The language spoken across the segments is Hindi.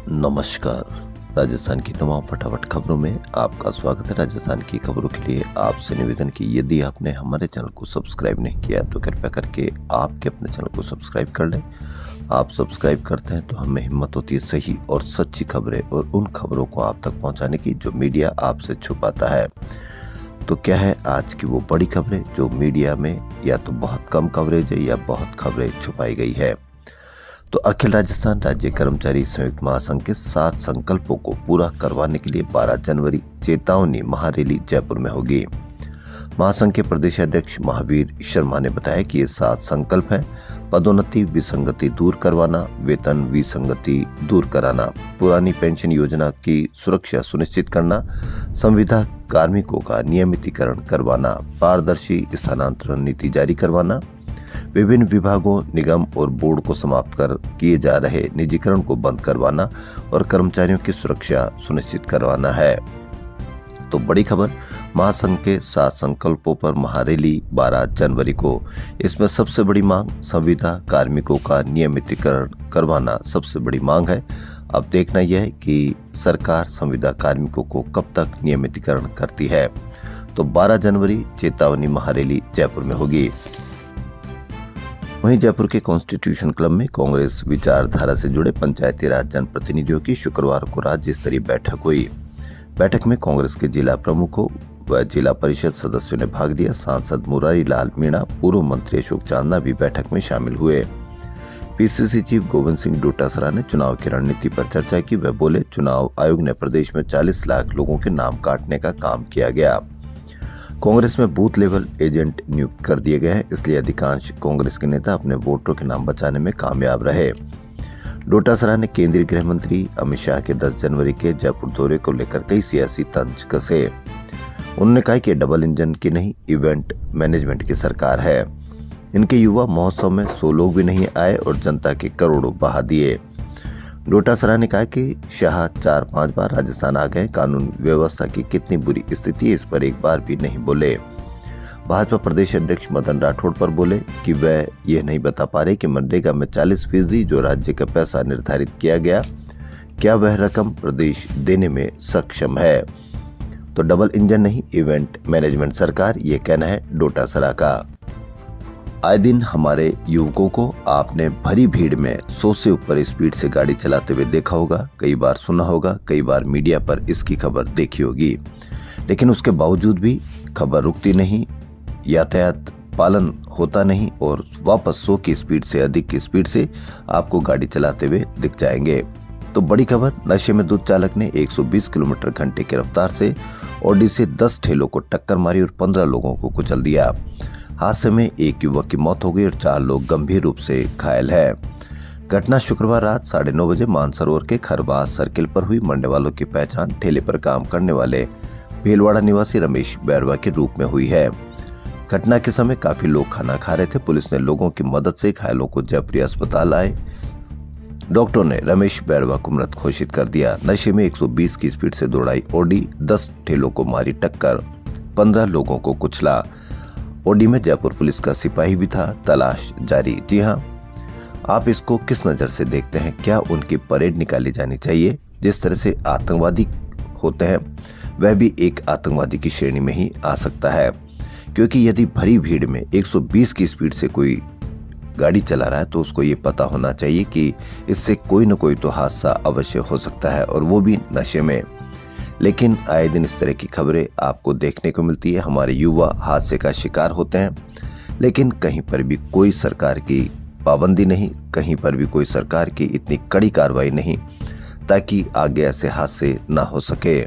नमस्कार। राजस्थान की तमाम फटाफट खबरों में आपका स्वागत है। राजस्थान की खबरों के लिए आपसे निवेदन कि यदि आपने हमारे चैनल को सब्सक्राइब नहीं किया तो कृपया करके आपके अपने चैनल को सब्सक्राइब कर लें। आप सब्सक्राइब करते हैं तो हमें हिम्मत होती है सही और सच्ची खबरें और उन खबरों को आप तक पहुंचाने की जो मीडिया आपसे छुपाता है। तो क्या है आज की वो बड़ी खबरें जो मीडिया में या तो बहुत कम कवरेज है या बहुत खबरें छुपाई गई है। तो अखिल राजस्थान राज्य कर्मचारी संयुक्त महासंघ के 7 संकल्पों को पूरा करवाने के लिए 12 जनवरी चेतावनी महारैली जयपुर में होगी। महासंघ के प्रदेश अध्यक्ष महावीर शर्मा ने बताया कि ये 7 संकल्प हैं। पदोन्नति विसंगति दूर करवाना, वेतन विसंगति दूर कराना, पुरानी पेंशन योजना की सुरक्षा सुनिश्चित करना, संविदा कार्मिकों का नियमितीकरण करवाना, पारदर्शी स्थानांतरण नीति जारी करवाना, विभिन्न विभागों, निगम और बोर्ड को समाप्त कर किए जा रहे निजीकरण को बंद करवाना और कर्मचारियों की सुरक्षा सुनिश्चित करवाना है। तो बड़ी खबर, महासंघ के 7 संकल्पों पर महारैली 12 जनवरी को। इसमें सबसे बड़ी मांग संविदा कार्मिकों का नियमितीकरण करवाना सबसे बड़ी मांग है। अब देखना यह है कि सरकार संविदा कार्मिकों को कब तक नियमितीकरण करती है। तो 12 जनवरी चेतावनी महारैली जयपुर में होगी। वहीं जयपुर के कॉन्स्टिट्यूशन क्लब में कांग्रेस विचारधारा से जुड़े पंचायती राज जनप्रतिनिधियों की शुक्रवार को राज्य स्तरीय बैठक हुई। बैठक में कांग्रेस के जिला प्रमुखों व जिला परिषद सदस्यों ने भाग लिया। सांसद मुरारी लाल मीणा, पूर्व मंत्री अशोक चांदना भी बैठक में शामिल हुए। पीसीसी चीफ गोविंद सिंह डोटासरा ने चुनाव की रणनीति पर चर्चा की। वह बोले, चुनाव आयोग ने प्रदेश में 40 लाख लोगों के नाम काटने का काम किया गया। कांग्रेस में बूथ लेवल एजेंट नियुक्त कर दिए गए हैं, इसलिए अधिकांश कांग्रेस के नेता अपने वोटरों के नाम बचाने में कामयाब रहे। डोटासरा ने केंद्रीय गृह मंत्री अमित शाह के 10 जनवरी के जयपुर दौरे को लेकर कई सियासी तंज कसे। उन्होंने कहा कि डबल इंजन की नहीं, इवेंट मैनेजमेंट की सरकार है। इनके युवा महोत्सव में 100 लोग भी नहीं आए और जनता के करोड़ों बहा दिए। डोटासरा ने कहा कि शाह 4-5 बार राजस्थान आ गए, कानून व्यवस्था की कितनी बुरी स्थिति है इस पर एक बार भी नहीं बोले। भाजपा प्रदेश अध्यक्ष मदन राठौड़ पर बोले कि वह यह नहीं बता पा रहे कि मनरेगा में 40% जो राज्य का पैसा निर्धारित किया गया, क्या वह रकम प्रदेश देने में सक्षम है। तो डबल इंजन नहीं, इवेंट मैनेजमेंट सरकार, ये कहना है डोटासरा का। आए दिन हमारे युवकों को आपने भरी भीड़ में 100 से ऊपर स्पीड से गाड़ी चलाते हुए देखा होगा, कई बार सुना होगा, कई बार मीडिया पर इसकी खबर देखी होगी, लेकिन उसके बावजूद भी खबर रुकती नहीं, यातायात पालन होता नहीं और वापस 100 की स्पीड से अधिक की स्पीड से आपको गाड़ी चलाते हुए दिख जाएंगे। तो बड़ी खबर, नशे में दूध चालक ने 120 किलोमीटर घंटे की रफ्तार से ऑडी से 10 ठेलों को टक्कर मारी और 15 लोगों को कुचल दिया। हादसे में एक युवक की मौत हो गई और 4 लोग गंभीर रूप से घायल है। घटना शुक्रवार रात 9:30 बजे मानसरोवर के खरवास सर्किल पर हुई। मरने वालों की पहचान ठेले पर काम करने वाले भीलवाड़ा निवासी रमेश बैरवा के रूप में हुई है। घटना के समय काफी लोग खाना खा रहे थे। पुलिस ने लोगों की मदद से घायलों को जयपुर अस्पताल आए। डॉक्टर ने रमेश बैरवा को मृत घोषित कर दिया। नशे में 120 की स्पीड से दौड़ाई ऑडी, 10 ठेलों को मारी टक्कर, 15 लोगों को कुचला। ऑडी में जयपुर पुलिस का सिपाही भी था, तलाश जारी। जी हाँ, आप इसको किस नजर से देखते हैं? क्या उनकी परेड निकाली जानी चाहिए? जिस तरह से आतंकवादी होते हैं वह भी एक आतंकवादी की श्रेणी में ही आ सकता है, क्योंकि यदि भरी भीड़ में 120 की स्पीड से कोई गाड़ी चला रहा है तो उसको ये पता होना चाहिए कि इससे कोई न कोई तो हादसा अवश्य हो सकता है, और वो भी नशे में। लेकिन आए दिन इस तरह की खबरें आपको देखने को मिलती है। हमारे युवा हादसे का शिकार होते हैं, लेकिन कहीं पर भी कोई सरकार की पाबंदी नहीं, कहीं पर भी कोई सरकार की इतनी कड़ी कार्रवाई नहीं ताकि आगे ऐसे हादसे ना हो सके।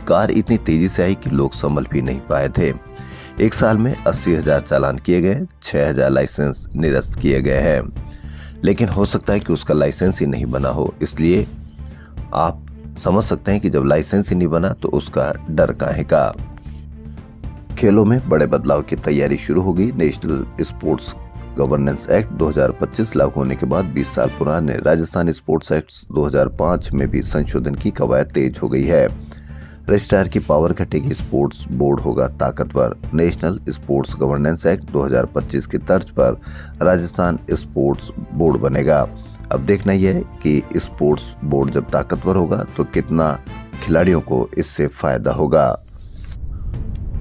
कार इतनी तेजी से आई कि लोग संभल भी नहीं पाए थे। एक साल में 80,000 चालान किए गए, 6,000 लाइसेंस निरस्त किए गए हैं, लेकिन हो सकता है कि उसका लाइसेंस ही नहीं बना हो। इसलिए आप समझ सकते हैं कि जब लाइसेंस ही नहीं बना तो उसका डर काहे का। खेलों में बड़े बदलाव की तैयारी शुरू हो गई। नेशनल स्पोर्ट्स गवर्नेंस एक्ट 2025 लागू होने के बाद 20 साल पुराने राजस्थान स्पोर्ट्स एक्ट 2005 में भी संशोधन की कवायद तेज हो गई है। रजिस्ट्रार की पावर घटेगी, स्पोर्ट्स बोर्ड होगा ताकतवर। नेशनल स्पोर्ट्स गवर्नेंस एक्ट 2025 की तर्ज पर राजस्थान स्पोर्ट्स बोर्ड बनेगा। अब देखना यह है कि स्पोर्ट्स बोर्ड जब ताकतवर होगा तो कितना खिलाड़ियों को इससे फायदा होगा।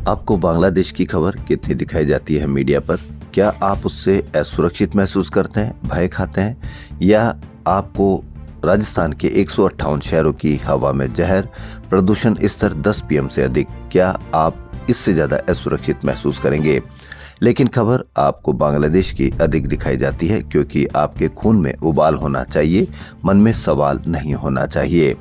आपको बांग्लादेश की खबर कितनी दिखाई जाती है मीडिया पर? क्या आप उससे असुरक्षित महसूस करते हैं, भय खाते हैं, या आपको राजस्थान के 158 शहरों की हवा में जहर, प्रदूषण स्तर 10 पीएम से अधिक, क्या आप इससे ज्यादा असुरक्षित महसूस करेंगे? लेकिन खबर आपको बांग्लादेश की अधिक दिखाई जाती है, क्योंकि आपके खून में उबाल होना चाहिए, मन में सवाल नहीं होना चाहिए।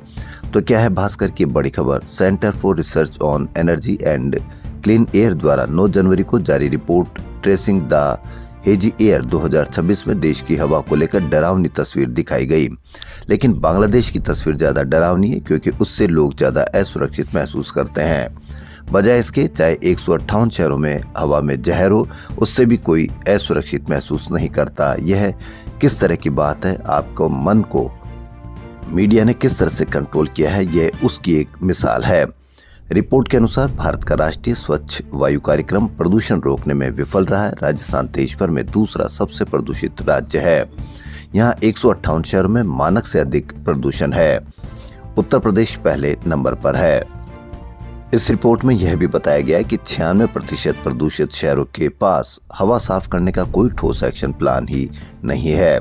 तो क्या है भास्कर की बड़ी खबर? Centre for research on energy and clean air द्वारा 9 जनवरी को जारी report tracing the hazy air 2026 में देश की हवा को लेकर डरावनी तस्वीर दिखाई गई। लेकिन बांग्लादेश की तस्वीर ज्यादा डरावनी है, क्योंकि उससे लोग ज्यादा असुरक्षित महसूस करते हैं। बजाय इसके, चाहे 158 शहरों में हवा में जहर हो, उससे भी कोई असुरक्षित महसूस नहीं करता। यह किस तरह की बात है? आपको मन को मीडिया ने किस तरह से कंट्रोल किया है, यह उसकी एक मिसाल है। रिपोर्ट के अनुसार भारत का राष्ट्रीय स्वच्छ वायु कार्यक्रम प्रदूषण रोकने में विफल रहा है। राजस्थान देश भर में दूसरा सबसे प्रदूषित राज्य है। यहाँ 158 शहरों में मानक से अधिक प्रदूषण है। उत्तर प्रदेश पहले नंबर पर है। इस रिपोर्ट में यह भी बताया गया है कि 96% प्रदूषित शहरों के पास हवा साफ करने का कोई ठोस एक्शन प्लान ही नहीं है।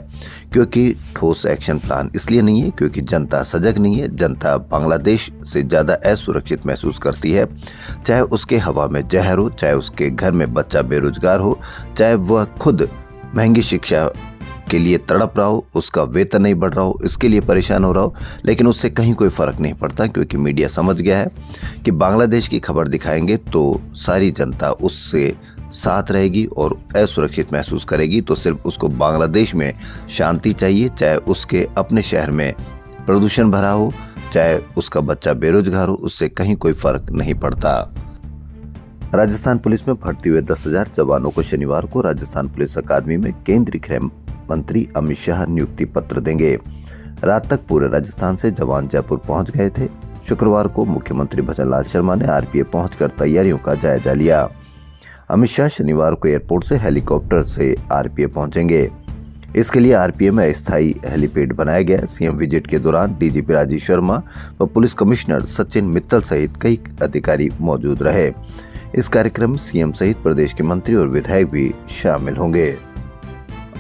क्योंकि ठोस एक्शन प्लान इसलिए नहीं है क्योंकि जनता सजग नहीं है। जनता बांग्लादेश से ज्यादा असुरक्षित महसूस करती है, चाहे उसके हवा में जहर हो, चाहे उसके घर में बच्चा बेरोजगार हो, चाहे वह खुद महंगी शिक्षा के लिए तड़प रहा हो, उसका वेतन नहीं बढ़ रहा हो, इसके लिए परेशान हो रहा हो, लेकिन उससे कहीं कोई फर्क नहीं पड़ता, क्योंकि मीडिया समझ गया है कि बांग्लादेश की खबर दिखाएंगे तो सारी जनता उससे साथ रहेगी और असुरक्षित महसूस करेगी। तो सिर्फ उसको बांग्लादेश में शांति चाहिए, चाहे उसके अपने शहर में प्रदूषण भरा हो, चाहे उसका बच्चा बेरोजगार हो, उससे कहीं कोई फर्क नहीं पड़ता। राजस्थान पुलिस में भर्ती हुए 10,000 जवानों को शनिवार को राजस्थान पुलिस अकादमी में केंद्रीय गृह मंत्री अमित शाह नियुक्ति पत्र देंगे। रात तक पूरे राजस्थान से जवान जयपुर पहुंच गए थे। शुक्रवार को मुख्यमंत्री भजनलाल शर्मा ने आरपीएफ पहुंचकर तैयारियों का जायजा लिया। अमित शाह शनिवार को एयरपोर्ट से हेलीकॉप्टर से आरपीएफ पहुंचेंगे। इसके लिए आरपीएफ में अस्थायी हेलीपैड बनाया गया। सीएम विजिट के दौरान डीजीपी राजीव शर्मा व पुलिस कमिश्नर सचिन मित्तल सहित कई अधिकारी मौजूद रहे। इस कार्यक्रम में सीएम सहित प्रदेश के मंत्री और विधायक भी शामिल होंगे।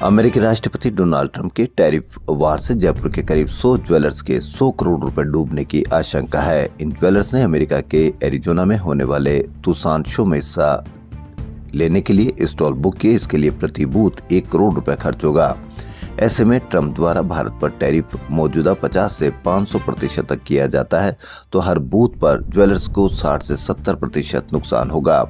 अमेरिकी राष्ट्रपति डोनाल्ड ट्रंप के टैरिफ वार से जयपुर के करीब 100 ज्वेलर्स के 100 करोड़ रुपए डूबने की आशंका है। इन ज्वेलर्स ने अमेरिका के एरिजोना में होने वाले तुसान शो में हिस्सा लेने के लिए स्टॉल बुक किए। इसके लिए प्रति बूथ 1 करोड़ रुपए खर्च होगा। ऐसे में ट्रंप द्वारा भारत पर टैरिफ मौजूदा 50 से 500% तक किया जाता है, तो हर बूथ पर ज्वेलर्स को 60 से 70% नुकसान होगा।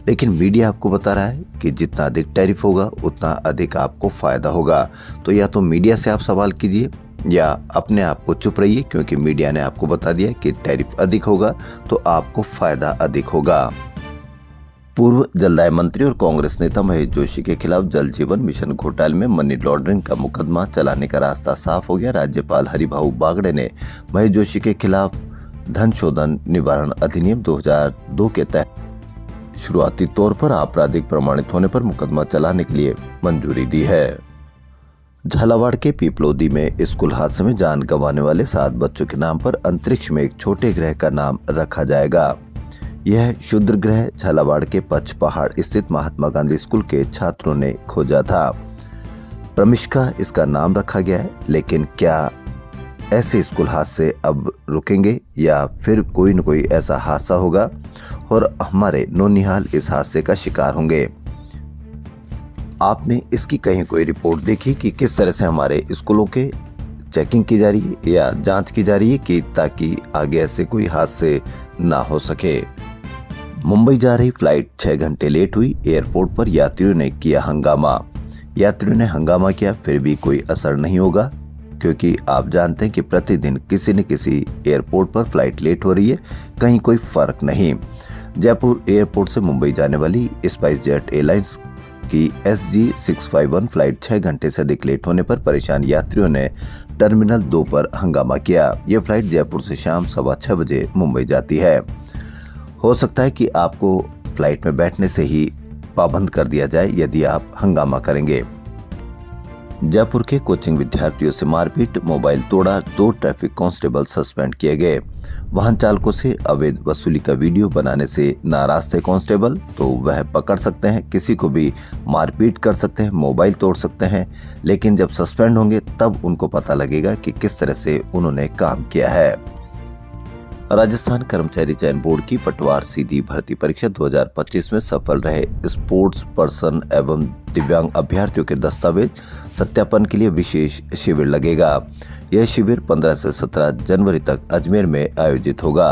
लेकिन मीडिया आपको बता रहा है कि जितना अधिक टैरिफ होगा उतना अधिक आपको फायदा होगा। तो या तो मीडिया से आप सवाल कीजिए या अपने आप को चुप रहिए, क्योंकि मीडिया ने आपको बता दिया कि टैरिफ अधिक होगा तो आपको फायदा अधिक होगा। पूर्व जलदाय मंत्री और कांग्रेस नेता महेश जोशी के खिलाफ जल जीवन मिशन घोटाले में मनी लॉन्ड्रिंग का मुकदमा चलाने का रास्ता साफ हो गया। राज्यपाल हरिभाऊ बागड़े ने महेश जोशी के खिलाफ धन शोधन निवारण अधिनियम 2002 के तहत शुरुआती तौर पर आपराधिक प्रमाणित होने पर मुकदमा चलाने के लिए मंजूरी दी है। झालावाड़ के पीपलोदी में स्कूल हादसे में जान गंवाने वाले 7 बच्चों के नाम पर अंतरिक्ष में एक छोटे ग्रह का नाम रखा जाएगा। यह क्षुद्र ग्रह झालावाड़ के पच पहाड़ स्थित महात्मा गांधी स्कूल के छात्रों ने खोजा था। प्रमिष्का इसका नाम रखा गया है। लेकिन क्या ऐसे स्कूल हादसे अब रुकेंगे या फिर कोई न कोई ऐसा हादसा होगा और हमारे नौनिहाल इस हादसे का शिकार होंगे? आपने इसकी कहीं कोई रिपोर्ट देखी कि किस तरह से हमारे स्कूलों के चेकिंग की जा रही है या जांच की जा रही है कि ताकि आगे ऐसे कोई हादसे ना हो सके? मुंबई जा रही फ्लाइट 6 घंटे लेट हुई। एयरपोर्ट पर यात्रियों ने किया हंगामा। यात्रियों ने हंगामा किया, फिर भी कोई असर नहीं होगा, क्योंकि आप जानते हैं कि प्रतिदिन किसी न किसी एयरपोर्ट पर फ्लाइट लेट हो रही है, कहीं कोई फर्क नहीं। जयपुर एयरपोर्ट से मुंबई जाने वाली स्पाइस जेट एयरलाइंस की SG651 फ्लाइट 6 घंटे से अधिक लेट होने पर परेशान यात्रियों ने टर्मिनल 2 पर हंगामा किया। यह फ्लाइट जयपुर से शाम 6:15 बजे मुंबई जाती है। हो सकता है कि आपको फ्लाइट में बैठने से ही पाबंद कर दिया जाए यदि आप हंगामा करेंगे। जयपुर के कोचिंग विद्यार्थियों से मारपीट, मोबाइल तोड़ा, 2 ट्रैफिक कांस्टेबल सस्पेंड किए गए। वाहन चालकों से अवैध वसूली का वीडियो बनाने से नाराज थे कांस्टेबल, तो वह पकड़ सकते हैं, किसी को भी मारपीट कर सकते हैं, मोबाइल तोड़ सकते हैं, लेकिन जब सस्पेंड होंगे तब उनको पता लगेगा कि किस तरह से उन्होंने काम किया है। राजस्थान कर्मचारी चयन बोर्ड की पटवार सीधी भर्ती परीक्षा 2025 में सफल रहे स्पोर्ट्स पर्सन एवं दिव्यांग अभ्यर्थियों के दस्तावेज सत्यापन के लिए विशेष शिविर लगेगा। यह शिविर 15 से 17 जनवरी तक अजमेर में आयोजित होगा।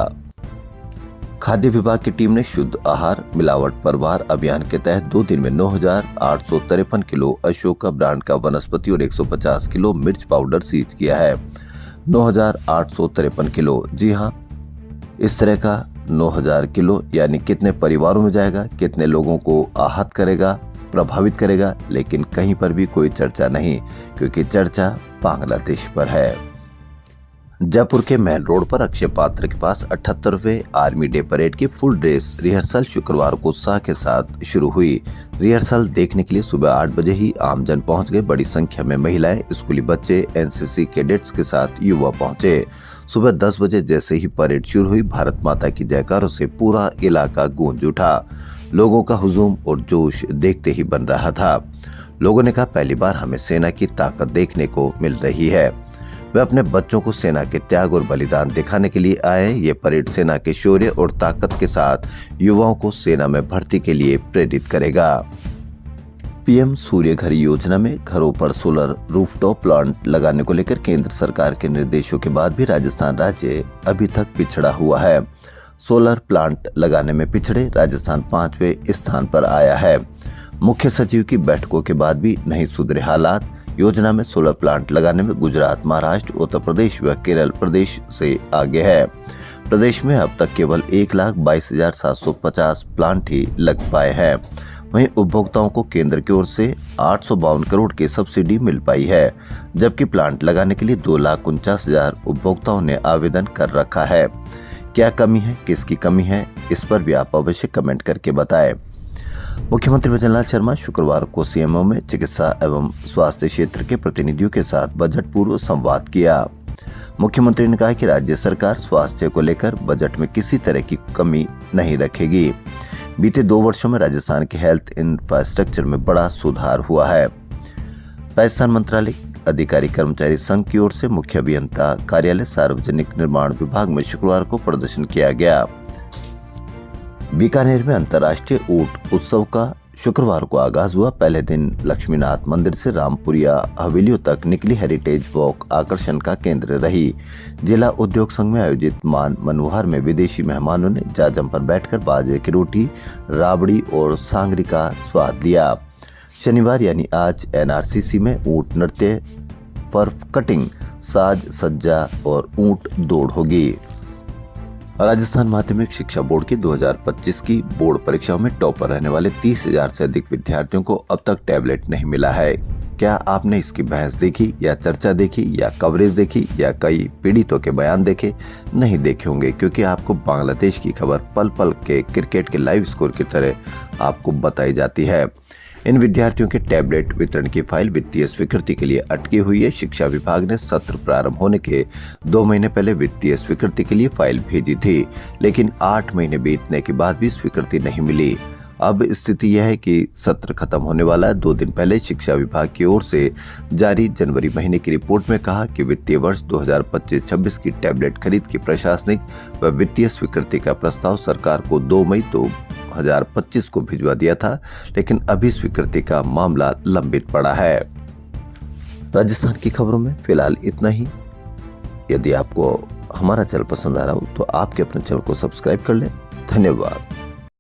खाद्य विभाग की टीम ने शुद्ध आहार मिलावट परवार अभियान के तहत 2 दिन में 9,853 किलो अशोका ब्रांड का वनस्पति और 150 किलो मिर्च पाउडर सीज किया है। 9,853 किलो, जी हाँ, इस तरह का 9,000 किलो यानी कितने परिवारों में जाएगा, कितने लोगों को आहत करेगा, प्रभावित करेगा, लेकिन कहीं पर भी कोई चर्चा नहीं, क्योंकि चर्चा बांग्लादेश पर है। जयपुर के महल रोड पर अक्षय पात्र के पास 78वें आर्मी डे परेड की फुल ड्रेस रिहर्सल शुक्रवार को उत्साह के साथ शुरू हुई। रिहर्सल देखने के लिए सुबह 8 बजे ही आमजन पहुंच गए। बड़ी संख्या में महिलाएं, स्कूली बच्चे, एनसीसी कैडेट्स के साथ युवा पहुंचे। सुबह 10 बजे जैसे ही परेड शुरू हुई, भारत माता की जयकारों से पूरा इलाका गूंज उठा। लोगों का हुजूम और जोश देखते ही बन रहा था। लोगों ने कहा, पहली बार हमें सेना की ताकत देखने को मिल रही है। वे अपने बच्चों को सेना के त्याग और बलिदान दिखाने के लिए आए। ये परेड सेना के शौर्य और ताकत के साथ युवाओं को सेना में भर्ती के लिए प्रेरित करेगा। पीएम सूर्य घर योजना में घरों पर सोलर रूफटॉप प्लांट लगाने को लेकर केंद्र सरकार के निर्देशों के बाद भी राजस्थान राज्य अभी तक पिछड़ा हुआ है। सोलर प्लांट लगाने में पिछड़े राजस्थान 5वें स्थान पर आया है। मुख्य सचिव की बैठकों के बाद भी नहीं सुधरे हालात। योजना में सोलर प्लांट लगाने में गुजरात, महाराष्ट्र, उत्तर प्रदेश व केरल प्रदेश से आगे है। प्रदेश में अब तक केवल 1,22,750 प्लांट ही लग पाए हैं। वहीं उपभोक्ताओं को केंद्र की ओर से 852 करोड़ की सब्सिडी मिल पाई है, जबकि प्लांट लगाने के लिए 2,49,000 उपभोक्ताओं ने आवेदन कर रखा है। क्या कमी है, किसकी कमी है, इस पर भी आप अवश्य कमेंट करके बताएं। मुख्यमंत्री भजनलाल शर्मा शुक्रवार को सीएमओ में चिकित्सा एवं स्वास्थ्य क्षेत्र के प्रतिनिधियों के साथ बजट पूर्व संवाद किया। मुख्यमंत्री ने कहा कि राज्य सरकार स्वास्थ्य को लेकर बजट में किसी तरह की कमी नहीं रखेगी। बीते 2 वर्षों में राजस्थान के हेल्थ इंफ्रास्ट्रक्चर में बड़ा सुधार हुआ है। राजस्थान मंत्रालय अधिकारी कर्मचारी संघ की ओर से मुख्य अभियंता कार्यालय सार्वजनिक निर्माण विभाग में शुक्रवार को प्रदर्शन किया गया। बीकानेर में अंतर्राष्ट्रीय ऊंट उत्सव का शुक्रवार को आगाज हुआ। पहले दिन लक्ष्मीनाथ मंदिर से रामपुरिया हवेलियों तक निकली हेरिटेज वॉक आकर्षण का केंद्र रही। जिला उद्योग संघ में आयोजित मान मनोहर में विदेशी मेहमानों ने जाजम पर बैठकर बाजरे की रोटी, राबड़ी और सांगरी का स्वाद लिया। शनिवार यानी आज एनआरसीसी में ऊंट नृत्य, पर्फ कटिंग, साज सज्जा और ऊंट दौड़ होगी। राजस्थान माध्यमिक शिक्षा बोर्ड की 2025 की बोर्ड परीक्षाओं में टॉपर रहने वाले 30,000 से अधिक विद्यार्थियों को अब तक टैबलेट नहीं मिला है। क्या आपने इसकी बहस देखी या चर्चा देखी या कवरेज देखी या कई पीड़ितों के बयान देखे? नहीं देखे होंगे, क्योंकि आपको बांग्लादेश की खबर पल पल के क्रिकेट के लाइव स्कोर की तरह आपको बताई जाती है। इन विद्यार्थियों के टैबलेट वितरण की फाइल वित्तीय स्वीकृति के लिए अटकी हुई है। शिक्षा विभाग ने सत्र प्रारंभ होने के 2 महीने पहले वित्तीय स्वीकृति के लिए फाइल भेजी थी, लेकिन 8 महीने बीतने के बाद भी स्वीकृति नहीं मिली। अब स्थिति यह है कि सत्र खत्म होने वाला है। 2 दिन पहले शिक्षा विभाग की ओर से जारी जनवरी महीने की रिपोर्ट में कहा कि वित्तीय वर्ष 2025-26 की टैबलेट खरीद की प्रशासनिक व वित्तीय स्वीकृति का प्रस्ताव सरकार को 2 मई 2025 को भिजवा दिया था, लेकिन अभी स्वीकृति का मामला लंबित पड़ा है। राजस्थान की खबरों में फिलहाल इतना ही। यदि आपको हमारा चैनल पसंद आ रहा हो तो आपके अपने चैनल को सब्सक्राइब कर लें। धन्यवाद।